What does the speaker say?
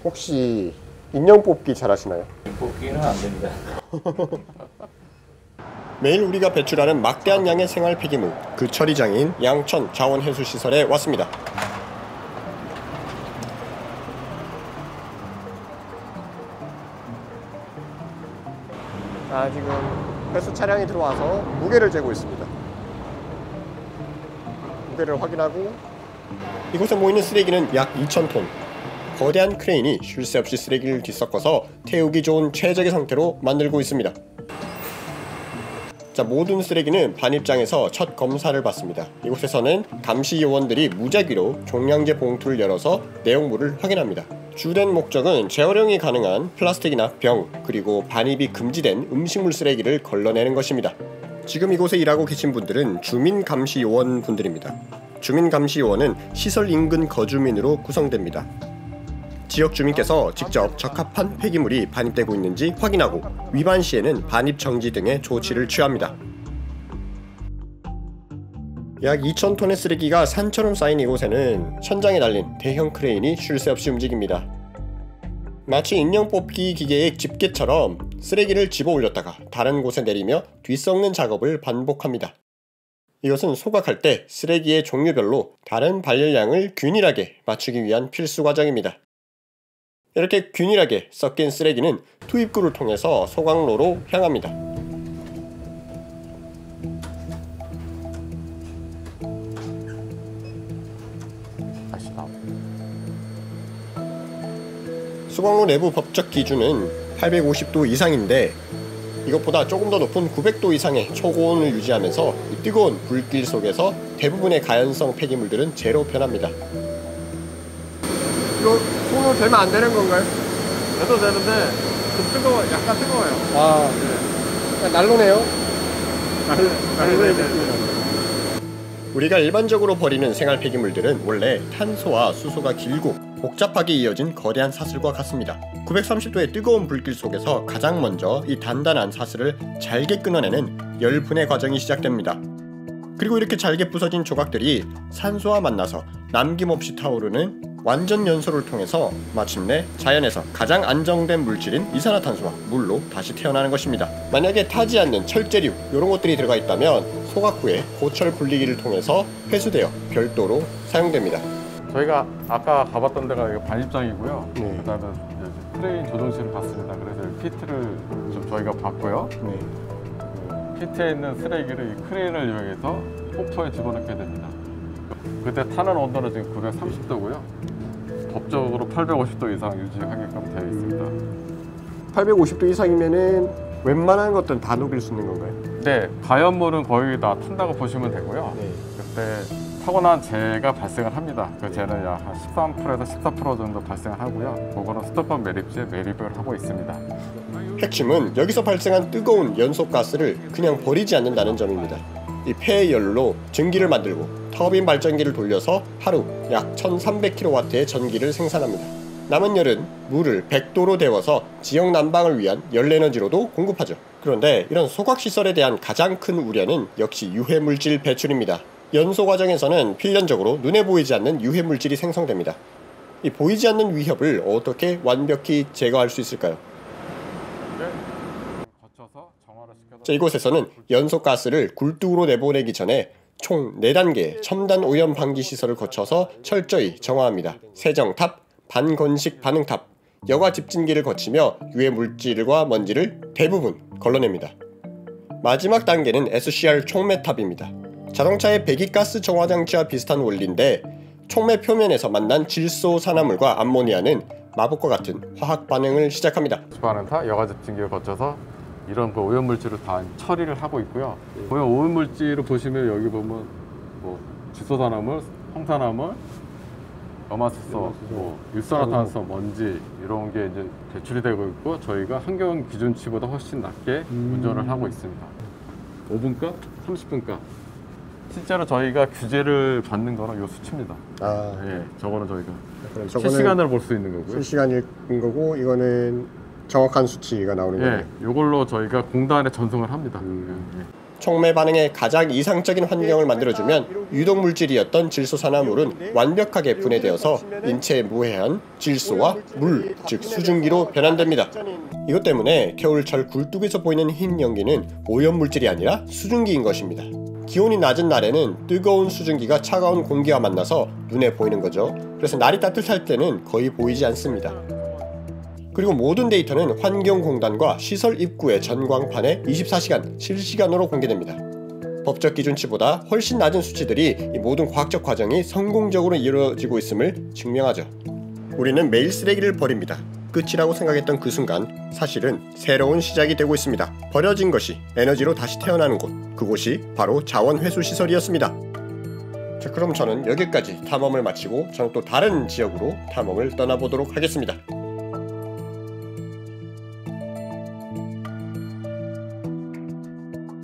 혹시 인형 뽑기 잘 하시나요? 뽑기는 안 됩니다. 매일 우리가 배출하는 막대한 양의 생활 폐기물, 그 처리장인 양천 자원해수시설에 왔습니다. 지금 회수 차량이 들어와서 무게를 재고 있습니다. 무게를 확인하고 이곳에 모이는 쓰레기는 약 2,000톤. 거대한 크레인이 쉴 새 없이 쓰레기를 뒤섞어서 태우기 좋은 최적의 상태로 만들고 있습니다. 자, 모든 쓰레기는 반입장에서 첫 검사를 받습니다. 이곳에서는 감시 요원들이 무작위로 종량제 봉투를 열어서 내용물을 확인합니다. 주된 목적은 재활용이 가능한 플라스틱이나 병, 그리고 반입이 금지된 음식물 쓰레기를 걸러내는 것입니다. 지금 이곳에 일하고 계신 분들은 주민감시요원 분들입니다. 주민감시요원은 시설 인근 거주민으로 구성됩니다. 지역 주민께서 직접 적합한 폐기물이 반입되고 있는지 확인하고 위반 시에는 반입 정지 등의 조치를 취합니다. 약 2,000톤의 쓰레기가 산처럼 쌓인 이곳에는 천장에 달린 대형 크레인이 쉴 새 없이 움직입니다. 마치 인형 뽑기 기계의 집게처럼 쓰레기를 집어 올렸다가 다른 곳에 내리며 뒤섞는 작업을 반복합니다. 이것은 소각할 때 쓰레기의 종류별로 다른 발열량을 균일하게 맞추기 위한 필수 과정입니다. 이렇게 균일하게 섞인 쓰레기는 투입구를 통해서 소각로로 향합니다. 소각로 내부 법적 기준은 850도 이상인데 이것보다 조금 더 높은 900도 이상의 초고온을 유지하면서 이 뜨거운 불길 속에서 대부분의 가연성 폐기물들은 제로 변합니다. 이거 손으로 대면 안 되는 건가요? 해도 되는데 좀 뜨거워요. 약간 뜨거워요. 네. 난로네요. 난로네요. 우리가 일반적으로 버리는 생활 폐기물들은 원래 탄소와 수소가 길고 복잡하게 이어진 거대한 사슬과 같습니다. 930도의 뜨거운 불길 속에서 가장 먼저 이 단단한 사슬을 잘게 끊어내는 열분해 과정이 시작됩니다. 그리고 이렇게 잘게 부서진 조각들이 산소와 만나서 남김없이 타오르는 완전 연소를 통해서 마침내 자연에서 가장 안정된 물질인 이산화탄소와 물로 다시 태어나는 것입니다. 만약에 타지 않는 철재료 이런 것들이 들어가 있다면 소각 후에 고철 분리기를 통해서 회수되어 별도로 사용됩니다. 저희가 아까 가봤던 데가 이거 반입장이고요. 네. 그다음에 크레인 조종실을 봤습니다. 그래서 피트를 좀 저희가 봤고요. 네. 피트에 있는 쓰레기를 이 크레인을 이용해서 호퍼에 집어넣게 됩니다. 그때 타는 온도는 지금 930도고요. 법적으로 850도 이상 유지하게끔 되어 있습니다. 850도 이상이면은 웬만한 것들은 다 녹일 수 있는 건가요? 네, 가연물은 거의 다 탄다고 보시면 되고요. 네. 그때 타고난 재가 발생을 합니다. 그 재는 약 한 13%에서 14% 정도 발생을 하고요. 그거는 수도권 매립지에 매립을 하고 있습니다. 핵심은 여기서 발생한 뜨거운 연소가스를 그냥 버리지 않는다는 점입니다. 이 폐의 열로 증기를 만들고 터빈 발전기를 돌려서 하루 약 1300kW의 전기를 생산합니다. 남은 열은 물을 100도로 데워서 지역 난방을 위한 열에너지로도 공급하죠. 그런데 이런 소각시설에 대한 가장 큰 우려는 역시 유해물질 배출입니다. 연소 과정에서는 필연적으로 눈에 보이지 않는 유해물질이 생성됩니다. 이 보이지 않는 위협을 어떻게 완벽히 제거할 수 있을까요? 자, 이곳에서는 연소가스를 굴뚝으로 내보내기 전에 총 4단계의 첨단 오염 방지 시설을 거쳐서 철저히 정화합니다. 세정탑, 반건식 반응탑, 여과 집진기를 거치며 유해 물질과 먼지를 대부분 걸러냅니다. 마지막 단계는 SCR 촉매탑입니다. 자동차의 배기가스 정화 장치와 비슷한 원리인데 촉매 표면에서 만난 질소 산화물과 암모니아는 마법과 같은 화학 반응을 시작합니다. 반응탑, 여과 집진기를 거쳐서 이런 그 오염물질을 다 처리를 하고 있고요. 보면 오염물질을 보시면 여기 보면 뭐 질소산화물, 황산화물, 염화수소, 뭐 일산화탄소, 먼지 이런 게 이제 배출이 되고 있고 저희가 환경 기준치보다 훨씬 낮게 운전을 하고 있습니다. 5분가, 30분가. 실제로 저희가 규제를 받는 거는 이 수치입니다. 예, 저거는 저희가 실시간으로 볼 수 있는 거고요. 실시간인 거고 이거는 정확한 수치가 나오는 거예요. 예, 이걸로 저희가 공단에 전송을 합니다. 예. 촉매 반응에 가장 이상적인 환경을 만들어주면 유독물질이었던 질소산화물은 완벽하게 분해되어서 인체에 무해한 질소와 물, 즉 수증기로 변환됩니다. 이것 때문에 겨울철 굴뚝에서 보이는 흰 연기는 오염물질이 아니라 수증기인 것입니다. 기온이 낮은 날에는 뜨거운 수증기가 차가운 공기와 만나서 눈에 보이는 거죠. 그래서 날이 따뜻할 때는 거의 보이지 않습니다. 그리고 모든 데이터는 환경공단과 시설 입구의 전광판에 24시간 실시간으로 공개됩니다. 법적 기준치보다 훨씬 낮은 수치들이 이 모든 과학적 과정이 성공적으로 이루어지고 있음을 증명하죠. 우리는 매일 쓰레기를 버립니다. 끝이라고 생각했던 그 순간 사실은 새로운 시작이 되고 있습니다. 버려진 것이 에너지로 다시 태어나는 곳, 그곳이 바로 자원회수시설이었습니다. 자, 그럼 저는 여기까지 탐험을 마치고 저는 또 다른 지역으로 탐험을 떠나보도록 하겠습니다.